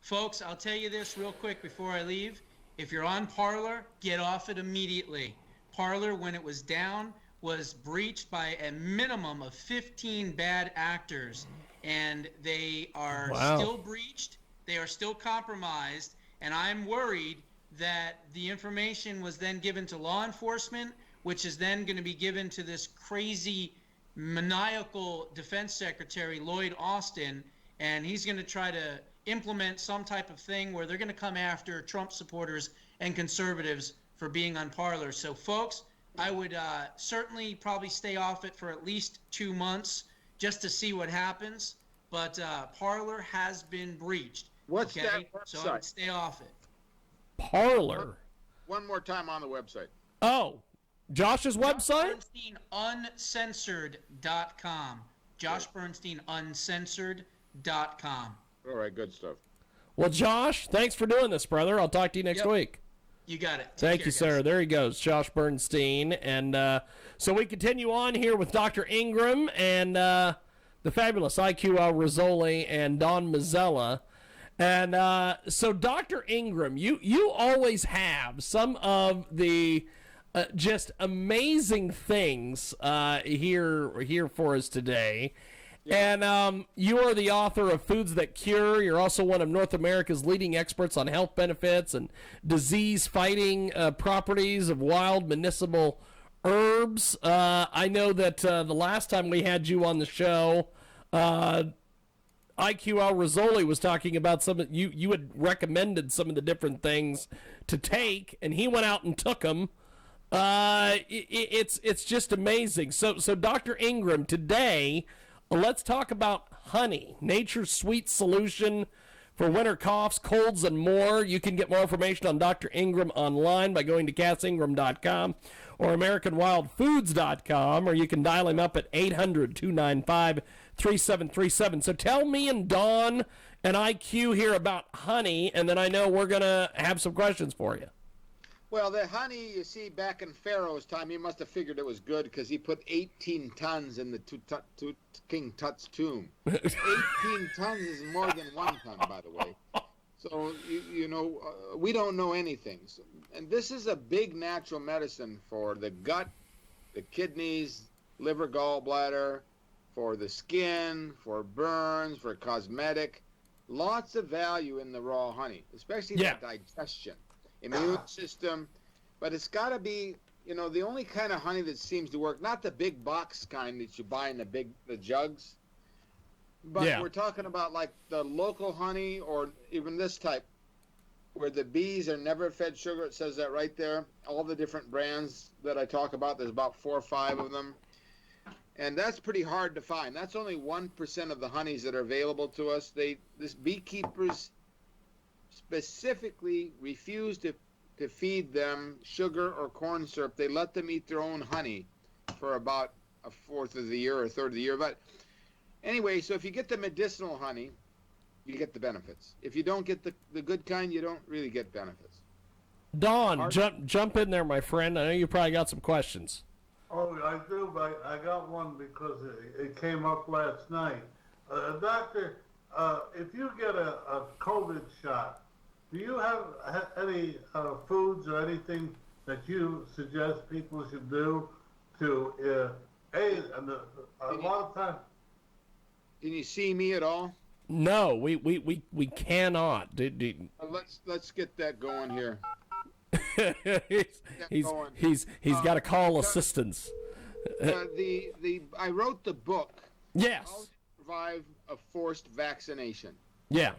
Folks, I'll tell you this real quick before I leave. If you're on Parler, get off it immediately. Parler, when it was down, was breached by a minimum of 15 bad actors, and they are still breached. They are still compromised, and I'm worried that the information was then given to law enforcement, which is then going to be given to this crazy, maniacal Defense Secretary, Lloyd Austin, and he's going to try to implement some type of thing where they're going to come after Trump supporters and conservatives for being on Parler. So, folks, I would certainly probably stay off it for at least 2 months just to see what happens. But Parler has been breached. What's that website? So I would stay off it. Parler. One more time on the website. Oh, Josh's website? JoshBernsteinUncensored.com. JoshBernsteinUncensored.com. All right, good stuff. Well, Josh, thanks for doing this, brother. I'll talk to you next week. You got it. Thank you, sir. There he goes, Josh Bernstein. And so we continue on here with Dr. Ingram and the fabulous IQ Rizzoli and Don Mazzella. And so, Dr. Ingram, you always have some of the just amazing things here for us today. Yeah. And you are the author of Foods That Cure. You're also one of North America's leading experts on health benefits and disease-fighting properties of wild medicinal herbs. I know that the last time we had you on the show, IQ Rizzoli was talking about you had recommended some of the different things to take, and he went out and took them. It's just amazing. So Dr. Ingram, today, let's talk about honey, nature's sweet solution for winter coughs, colds, and more. You can get more information on Dr. Ingram online by going to CassIngram.com or AmericanWildFoods.com, or you can dial him up at 800-295-3737. So tell me and Don and IQ here about honey, and then I know we're going to have some questions for you. Well, the honey, you see, back in Pharaoh's time, he must have figured it was good because he put 18 tons in the King Tut's tomb. 18 tons is more than 1 ton, by the way. So, we don't know anything. So, and this is a big natural medicine for the gut, the kidneys, liver, gallbladder, for the skin, for burns, for cosmetic. Lots of value in the raw honey, especially the digestion. Immune system, but it's got to be, the only kind of honey that seems to work, not the big box kind that you buy in the jugs, but we're talking about like the local honey or even this type where the bees are never fed sugar. It says that right there. All the different brands that I talk about, there's about 4 or 5 of them, and that's pretty hard to find. That's only 1% of the honeys that are available to us. This beekeepers specifically refuse to feed them sugar or corn syrup. They let them eat their own honey for about a fourth of the year or a third of the year. But anyway, so if you get the medicinal honey, you get the benefits. If you don't get the good kind, you don't really get benefits. Don, jump in there, my friend. I know you probably got some questions. Oh, I do, but I got one because it came up last night. Doctor, if you get a COVID shot, do you have any foods or anything that you suggest people should do to aid? And a lot of times. Can you see me at all? No, we cannot. Let's get that going here. he's got to call assistance. I wrote the book. Yes. How to Survive a Forced Vaccination. Yeah.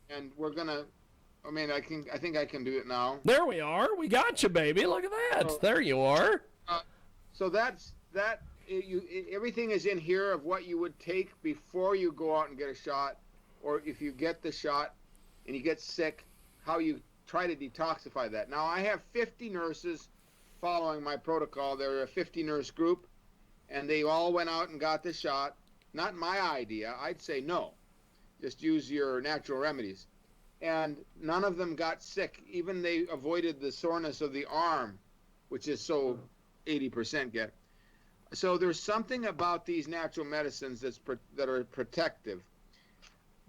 And we're gonna. I think I can do it now. There we are. We got you, baby. Look at that. So, there you are. So that's that. Everything is in here of what you would take before you go out and get a shot, or if you get the shot and you get sick, how you try to detoxify that. Now, I have 50 nurses following my protocol. They're a 50-nurse group, and they all went out and got the shot. Not my idea. I'd say no. Just use your natural remedies. And none of them got sick. Even they avoided the soreness of the arm, which is so 80% get. So there's something about these natural medicines that are protective.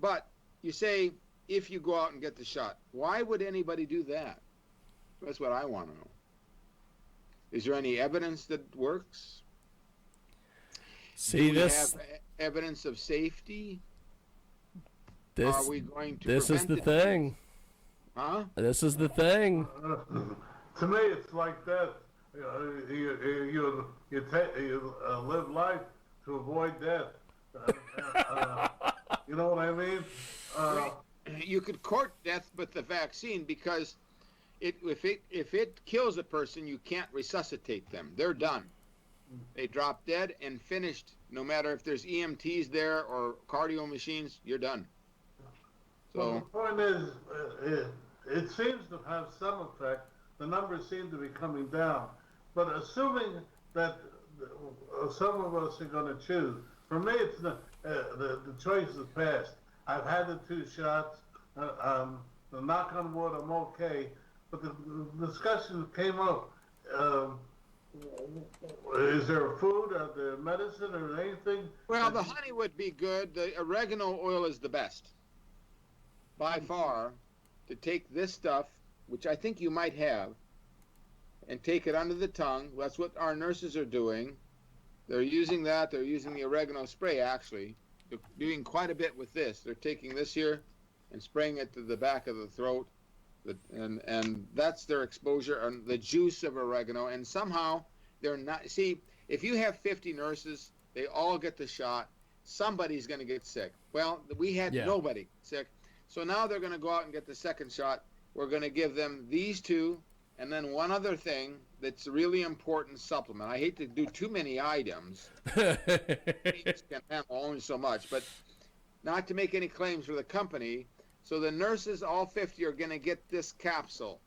But you say, if you go out and get the shot. Why would anybody do that? That's what I want to know. Is there any evidence that works? See, Do we this have evidence of safety? this Are we going to this is the prevent it? thing. Huh? This is the thing. To me, it's like that. You live life to avoid death. You know what I mean? You could court death with the vaccine because if it kills a person, you can't resuscitate them. They're done. They drop dead and finished. No matter if there's EMTs there or cardio machines, you're done. Well, the So point is, it seems to have some effect. The numbers seem to be coming down. But assuming that some of us are going to choose, for me, it's the choice is passed. I've had the 2 shots. Knock on wood, I'm okay. But the discussion came up. Is there food? Are there medicine or anything? well, the honey would be good. The oregano oil is the best by far to take this stuff, which I think you might have, and take it under the tongue. That's what our nurses are doing. They're using that. They're using the oregano spray, actually. They're doing quite a bit with this. They're taking this here and spraying it to the back of the throat. And that's their exposure on the juice of oregano. And somehow they're not. See, if you have 50 nurses, they all get the shot. Somebody's going to get sick. Well, we had nobody sick. So now they're going to go out and get the second shot. We're going to give them these 2, and then one other thing that's a really important supplement. I hate to do too many items. Each can handle only so much, but not to make any claims for the company. So the nurses, all 50, are going to get this capsule,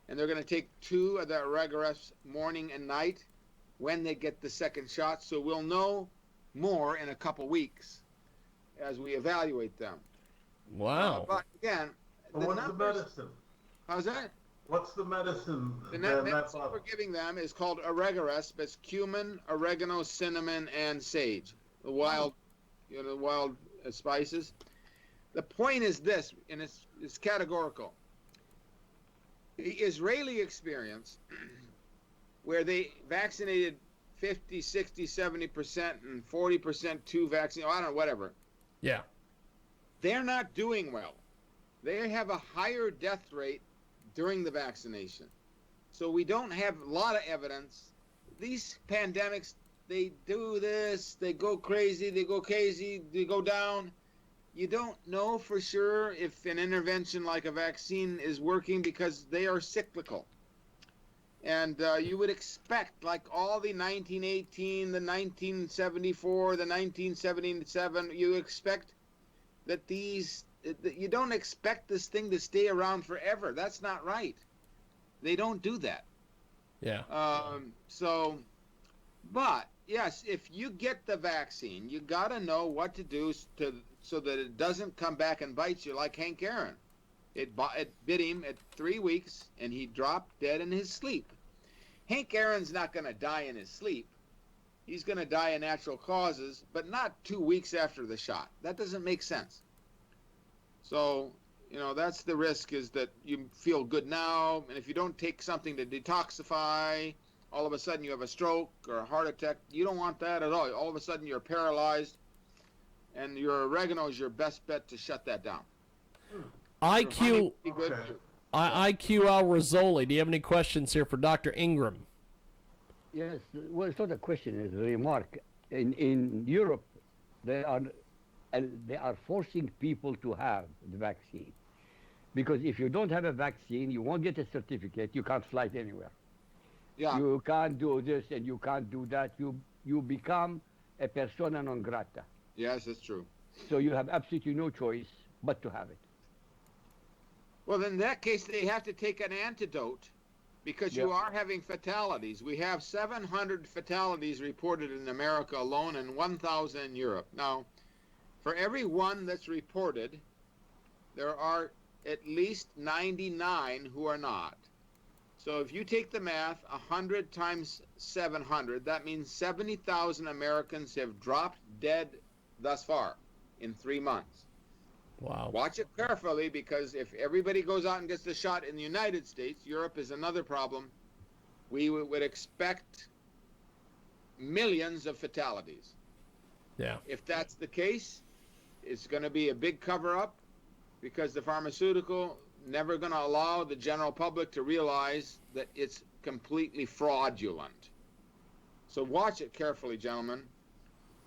and they're going to take 2 of the Oregano morning and night when they get the second shot. So we'll know more in a couple weeks as we evaluate them. Wow. But again, What's numbers, the medicine? how's that? What's the medicine? The medicine we're giving them is called Oregaresp. It's cumin, oregano, cinnamon, and sage. The wild, wild spices. The point is this, and it's categorical. The Israeli experience, where they vaccinated 50, 60, 70%, and 40% 2 vaccine, I don't know, whatever. Yeah. They're not doing well. They have a higher death rate during the vaccination. So we don't have a lot of evidence. These pandemics, they do this, they go crazy, they go down. You don't know for sure if an intervention like a vaccine is working because they are cyclical. And you would expect, like all the 1918, the 1974, the 1977, you expect that you don't expect this thing to stay around forever. That's not right. They don't do that. Yeah. But yes, if you get the vaccine, you got to know what to do so that it doesn't come back and bite you like Hank Aaron. It bit him at 3 weeks, and he dropped dead in his sleep. Hank Aaron's not going to die in his sleep. He's going to die of natural causes, but not 2 weeks after the shot. That doesn't make sense. So, that's the risk, is that you feel good now, and if you don't take something to detoxify, all of a sudden you have a stroke or a heart attack. You don't want that at all. All of a sudden you're paralyzed, and your oregano is your best bet to shut that down. IQ Okay. IQ Al Rizzoli. Do you have any questions here for Dr. Ingram? Yes, well, it's not a question, it's a remark. In Europe, they are forcing people to have the vaccine. Because if you don't have a vaccine, you won't get a certificate, you can't fly anywhere. Yeah. You can't do this and you can't do that. You become a persona non grata. Yes, that's true. So you have absolutely no choice but to have it. Well, in that case, they have to take an antidote, because you Yeah. are having fatalities. We have 700 fatalities reported in America alone and 1,000 in Europe. Now, for every one that's reported, there are at least 99 who are not. So if you take the math, 100 times 700, that means 70,000 Americans have dropped dead thus far in 3 months. Wow. Watch it carefully, because if everybody goes out and gets the shot in the United States, Europe is another problem, we would expect millions of fatalities. Yeah. If that's the case, it's going to be a big cover-up, because the pharmaceutical never going to allow the general public to realize that it's completely fraudulent. So watch it carefully, gentlemen.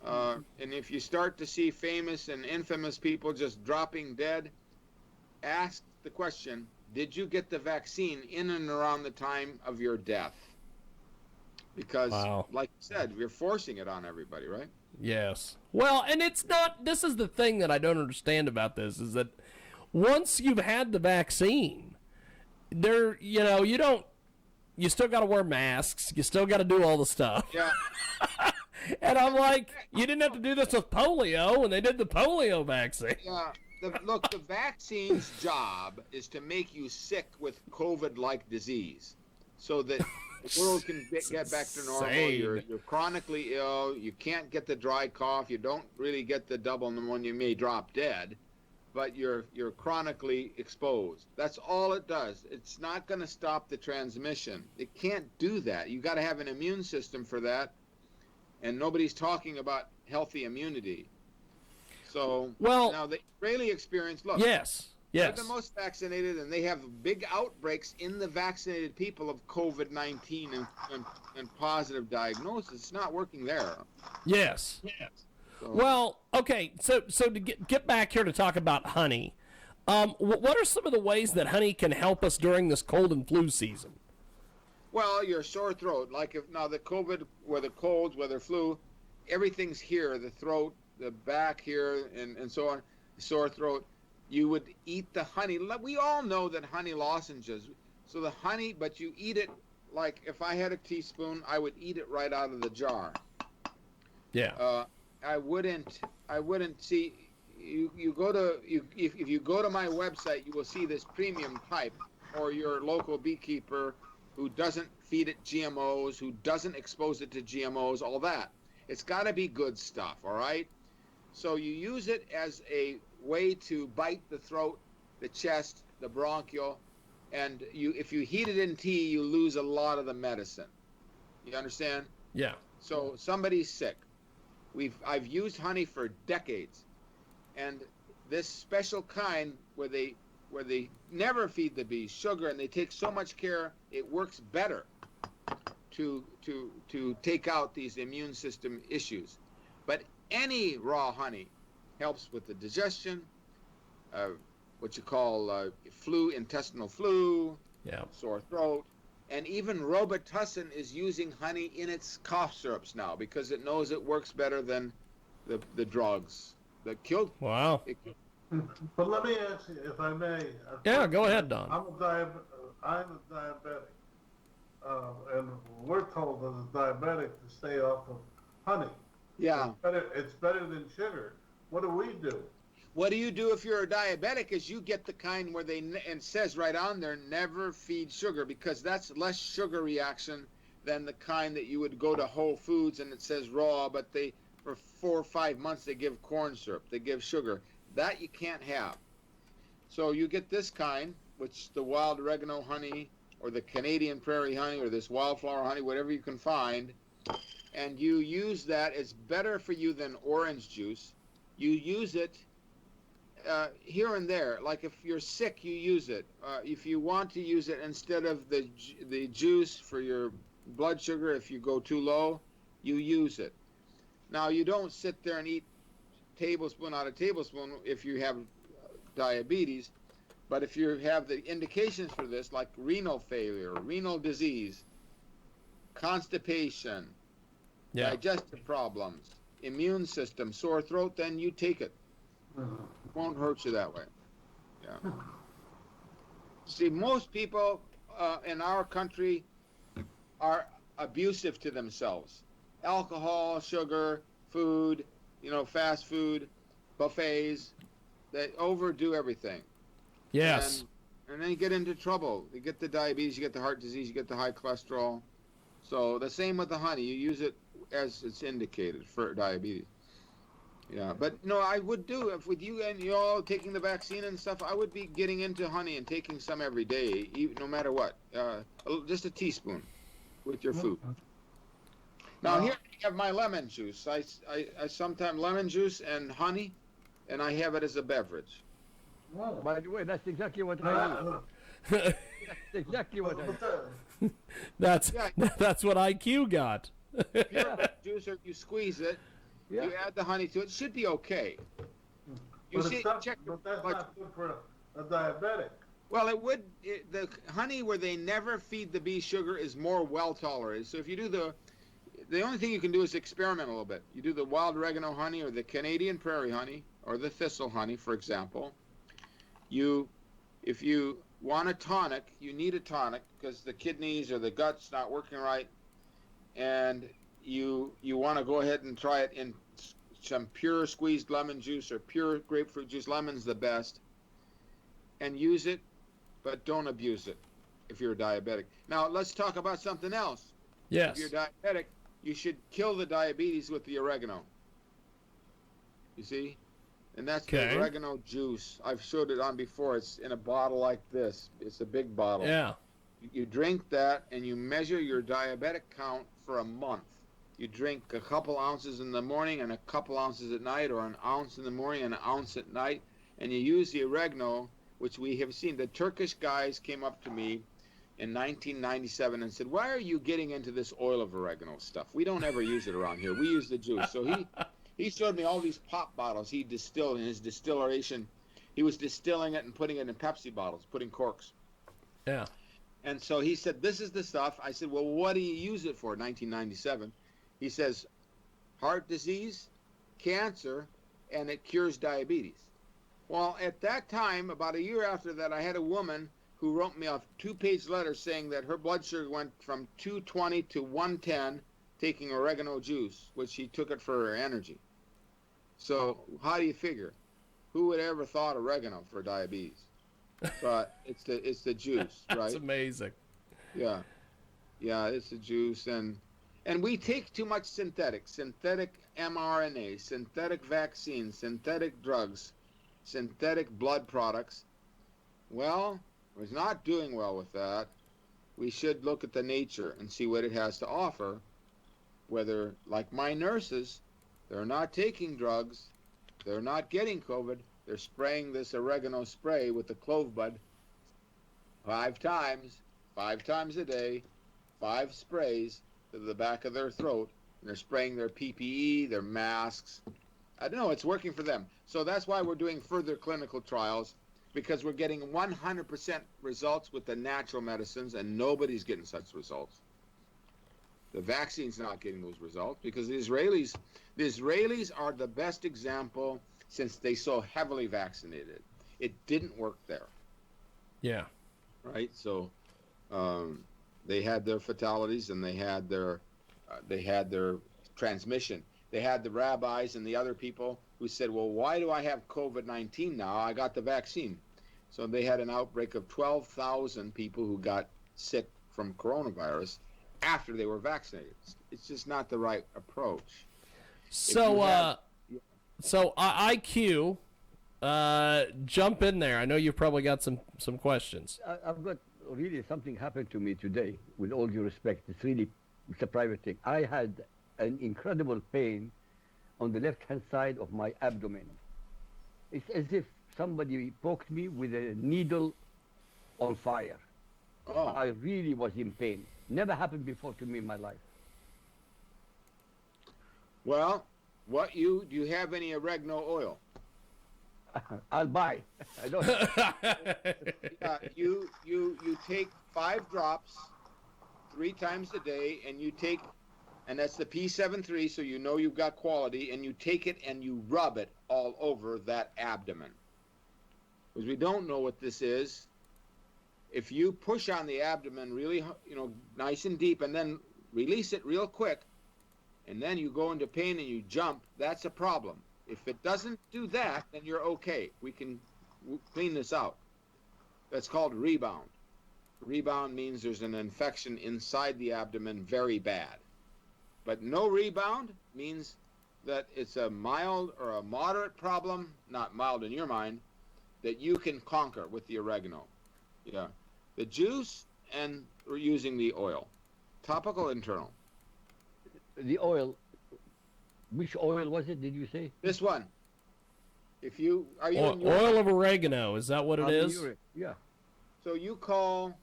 And if you start to see famous and infamous people just dropping dead, ask the question, did you get the vaccine in and around the time of your death? Because, Wow. like you said, you're forcing it on everybody, right? Yes. Well, and it's not, this is the thing that I don't understand about this, is that once you've had the vaccine, there, you still got to wear masks. You still got to do all the stuff. Yeah. And I'm like, you didn't have to do this with polio when they did the polio vaccine. Yeah. Look, the vaccine's job is to make you sick with COVID-like disease, so that the world can get back to normal. Insane. You're chronically ill. You can't get the dry cough. You don't really get the double pneumonia. You may drop dead, but you're chronically exposed. That's all it does. It's not going to stop the transmission. It can't do that. You got to have an immune system for that, and nobody's talking about healthy immunity. So now the Israeli experience. Look. Yes. They're the most vaccinated, and they have big outbreaks in the vaccinated people of COVID-19 and positive diagnosis. It's not working there. Yes. So, Well, okay, so to get back here to talk about honey, what are some of the ways that honey can help us during this cold and flu season? well, your sore throat, like if now the COVID, whether colds, whether flu, everything's here, the throat, the back here, and so on, sore throat. You would eat the honey. We all know that honey lozenges. So the honey, but you eat it like if I had a teaspoon, I would eat it right out of the jar. Yeah. I wouldn't see. You go to if you go to my website, you will see this premium type, or your local beekeeper who doesn't feed it GMOs, who doesn't expose it to GMOs, all that. It's got to be good stuff, all right? So you use it as a way to bite the throat, the chest, the bronchial, and if you heat it in tea, you lose a lot of the medicine. You understand? Yeah. So somebody's sick. I've used honey for decades, and this special kind where they never feed the bees sugar, and they take so much care, it works better to take out these immune system issues. But any raw honey helps with the digestion, what you call intestinal flu, Yeah. sore throat, and even Robitussin is using honey in its cough syrups now because it knows it works better than the drugs that killed. Wow. But let me ask you, if I may. Yeah, go ahead, Don. I'm a diabetic, and we're told as a diabetic to stay off of honey. Yeah. It's better than sugar. What do we do? What do you do if you're a diabetic is you get the kind where and it says right on there, never feed sugar, because that's less sugar reaction than the kind that you would go to Whole Foods and it says raw, but for 4 or 5 months they give corn syrup, they give sugar. That you can't have. So you get this kind, which the wild oregano honey or the Canadian prairie honey or this wildflower honey, whatever you can find, and you use that. It's better for you than orange juice. You use it here and there. Like if you're sick, you use it. If you want to use it instead of the juice for your blood sugar, if you go too low, you use it. Now, you don't sit there and eat tablespoon out of tablespoon if you have diabetes, but if you have the indications for this, like renal failure, renal disease, constipation, digestive problems, immune system, sore throat, then you take it. It won't hurt you that way. Yeah. See, most people in our country are abusive to themselves. Alcohol, sugar, food, fast food, buffets, they overdo everything. Yes. And then you get into trouble. You get the diabetes, you get the heart disease, you get the high cholesterol. So the same with the honey. You use it as it's indicated for diabetes. Yeah, but no, I would do if with you and you all taking the vaccine and stuff. I would be getting into honey and taking some every day, even, no matter what. Just a teaspoon with your food. Now here I have my lemon juice. I sometimes lemon juice and honey, and I have it as a beverage. By the way, that's exactly what I do. That's exactly what I do. That's Yeah. that's what IQ got. Pure juice, or you squeeze it, Yeah. you add the honey to it. Should be okay. You But, see, it's not, check your but that's blood. not good for a diabetic. Well, it would. The honey where they never feed the bee sugar is more well tolerated. So if you do the only thing you can do is experiment a little bit. You do the wild oregano honey or the Canadian prairie honey or the thistle honey, for example. If you want a tonic, you need a tonic because the kidneys or the gut's not working right, and you want to go ahead and try it in some pure squeezed lemon juice or pure grapefruit juice. Lemon's the best, and use it, but don't abuse it if you're a diabetic. Now let's talk about something else. Yes. If you're diabetic, you should kill the diabetes with the oregano. You see? And that's Okay. the oregano juice. I've showed it on before. It's in a bottle like this. It's a big bottle. Yeah. You drink that and you measure your diabetic count for a month. You drink a couple ounces in the morning and a couple ounces at night, or an ounce in the morning and an ounce at night, and you use the oregano, which we have seen. The Turkish guys came up to me in 1997 and said, "Why are you getting into this oil of oregano stuff? We don't ever use it around here. We use the juice." So he showed me all these pop bottles he distilled in his distillation. He was distilling it and putting it in Pepsi bottles, putting corks. Yeah. And so he said, "This is the stuff." I said, "Well, what do you use it for?" 1997. He says, "Heart disease, cancer, and it cures diabetes." Well, at that time, about a year after that, I had a woman who wrote me a 2-page letter saying that her blood sugar went from 220 to 110 taking oregano juice, which she took it for her energy. So how do you figure? Who would ever thought oregano for diabetes? But it's the juice, right? That's amazing. Yeah, it's the juice, and we take too much synthetic mRNA, synthetic vaccines, synthetic drugs, synthetic blood products. Well, we're not doing well with that. We should look at the nature and see what it has to offer. Whether, like my nurses, they're not taking drugs, they're not getting COVID, they're spraying this oregano spray with the clove bud 5 times a day, 5 sprays to the back of their throat, and they're spraying their PPE, their masks. I don't know, it's working for them. So that's why we're doing further clinical trials, because we're getting 100% results with the natural medicines, and nobody's getting such results. The vaccine's not getting those results because the Israelis are the best example since they so heavily vaccinated. It didn't work there, Yeah. right? So they had their fatalities and they had their transmission. They had the rabbis and the other people who said, "Well, why do I have COVID-19 now? I got the vaccine." So they had an outbreak of 12,000 people who got sick from coronavirus after they were vaccinated. It's just not the right approach. So, IQ, jump in there. I know you've probably got some questions. I've got really something happened to me today, with all due respect. It's a private thing. I had an incredible pain on the left-hand side of my abdomen. It's as if somebody poked me with a needle on fire. Oh, I really was in pain. Never happened before to me in my life. well, do you have any oregano oil? I'll buy. I don't. You take 5 drops 3 times a day, and that's the P73, so you know you've got quality, and you take it and you rub it all over that abdomen. Because we don't know what this is. If you push on the abdomen really, nice and deep, and then release it real quick, and then you go into pain and you jump, that's a problem. If it doesn't do that, then you're okay. We can clean this out. That's called rebound. Rebound means there's an infection inside the abdomen very bad. But no rebound means that it's a mild or a moderate problem, not mild in your mind, that you can conquer with the oregano. Yeah. The juice, and we're using the oil. Topical, internal. The oil. Which oil was it? Did you say? This one. If you are you in Europe? Oil of oregano, is that what it is? Yeah. So you call.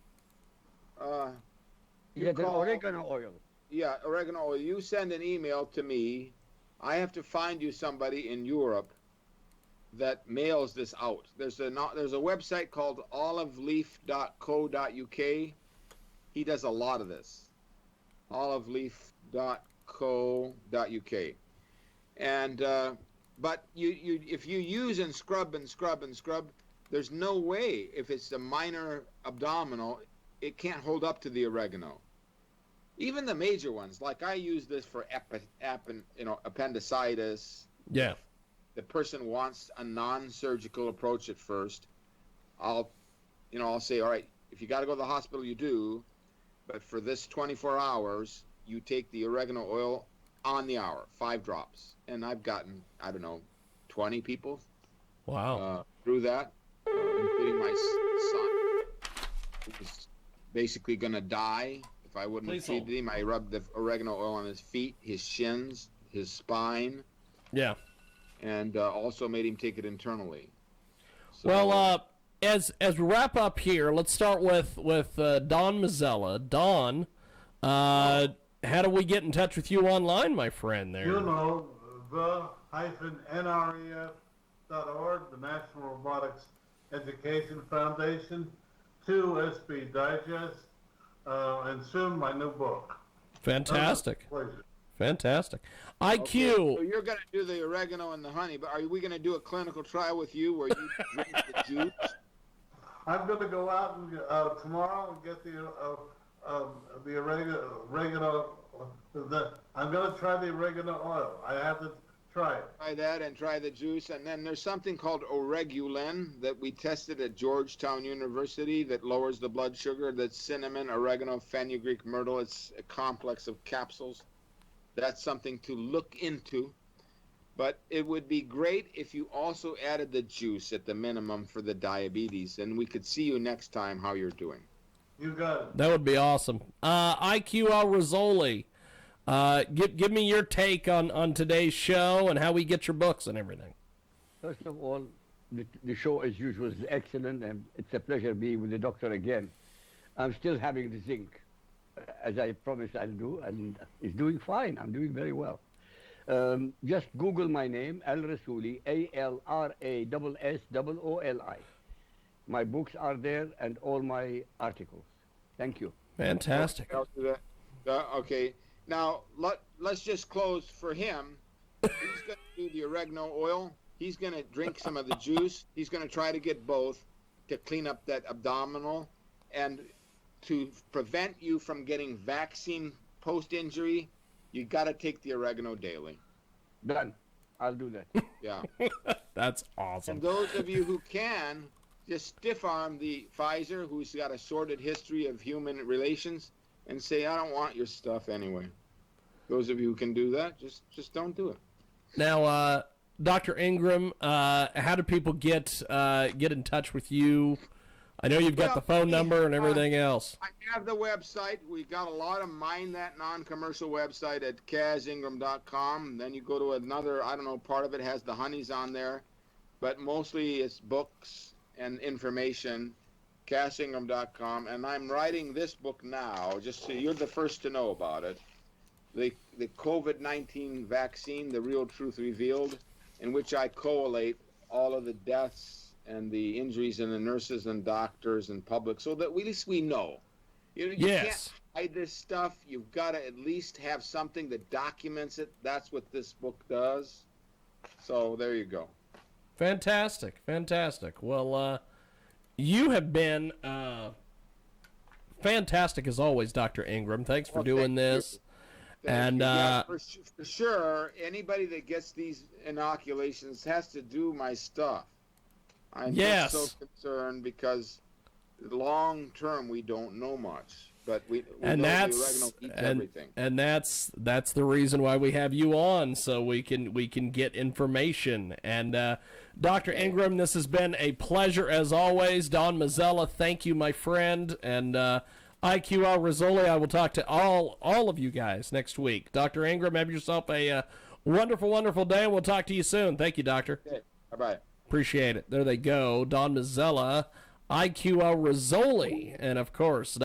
The oregano oil. Yeah, oregano oil. You send an email to me. I have to find you somebody in Europe that mails this out. There's a website called oliveleaf.co.uk. He does a lot of this. oliveleaf.co.uk. And but you if you use and scrub, there's no way, if it's a minor abdominal, it can't hold up to the oregano. Even the major ones, like I use this for appendicitis. Yeah. The person wants a non-surgical approach at first. I'll say, all right, if you got to go to the hospital, you do, but for this 24 hours, you take the oregano oil on the hour, 5 drops. And I've gotten, 20 people. Wow. Through that, including my son, who was basically going to die if I wouldn't have treated him. I rubbed the oregano oil on his feet, his shins, his spine. Yeah. And also made him take it internally. So, Well, as we wrap up here, let's start with Don Mazzella. Don, how do we get in touch with you online, my friend? There. the-nref.org, the National Robotics Education Foundation, 2SB Digest, and soon my new book. Fantastic. Pleasure. Fantastic. okay, IQ. so you're going to do the oregano and the honey, but are we going to do a clinical trial with you where you drink the juice? I'm going to go out and tomorrow and get the oregano. I'm going to try the oregano oil. I have to try it. Try that and try the juice. And then there's something called Oregulin that we tested at Georgetown University that lowers the blood sugar. That's cinnamon, oregano, fenugreek, myrtle. It's a complex of capsules. That's something to look into. But it would be great if you also added the juice at the minimum for the diabetes. And we could see you next time how you're doing. You got it. That would be awesome. IQ Rizzoli, give me your take on today's show and how we get your books and everything. First of all, the show as usual is excellent, and it's a pleasure being with the doctor again. I'm still having the zinc, as I promised I'll do, and it's doing fine. I'm doing very well. Just Google my name, Al Rassooli, ALRASSOOLI. My books are there and all my articles. Thank you. Fantastic. I'll do that. Okay. Now, let's just close for him. He's going to do the oregano oil. He's going to drink some of the juice. He's going to try to get both to clean up that abdominal. And to prevent you from getting vaccine post-injury, you got to take the oregano daily. Done. I'll do that. Yeah. That's awesome. And those of you who can, just stiff-arm the Pfizer, who's got a sordid history of human relations, and say, I don't want your stuff anyway. Those of you who can do that, just don't do it. Now, Dr. Ingram, how do people get in touch with you? I know you've got the phone number and everything else. I have the website. We got a lot of Mind That non-commercial website at KazIngram.com. Then you go to another, part of it has the honeys on there. But mostly it's books and information, KazIngram.com. And I'm writing this book now, just so you're the first to know about it. The COVID-19 vaccine, The Real Truth Revealed, in which I collate all of the deaths and the injuries in the nurses and doctors and public, so that at least we know. You can't hide this stuff. You've got to at least have something that documents it. That's what this book does. So there you go. Fantastic. Well, you have been fantastic as always, Dr. Ingram. Thanks for doing this. And for sure, anybody that gets these inoculations has to do my stuff. I'm just so concerned because long term we don't know much. but we And know that's the oregano eats everything. and that's the reason why we have you on, so we can get information. And Dr. Ingram, this has been a pleasure as always. Don Mazzella, thank you, my friend. And IQR Rizzoli, I will talk to all of you guys next week. Dr. Ingram, have yourself a wonderful, wonderful day, and we'll talk to you soon. Thank you, Doctor. Okay. Bye-bye. Appreciate it. There they go. Don Mazzella, IQR Rizzoli, and of course,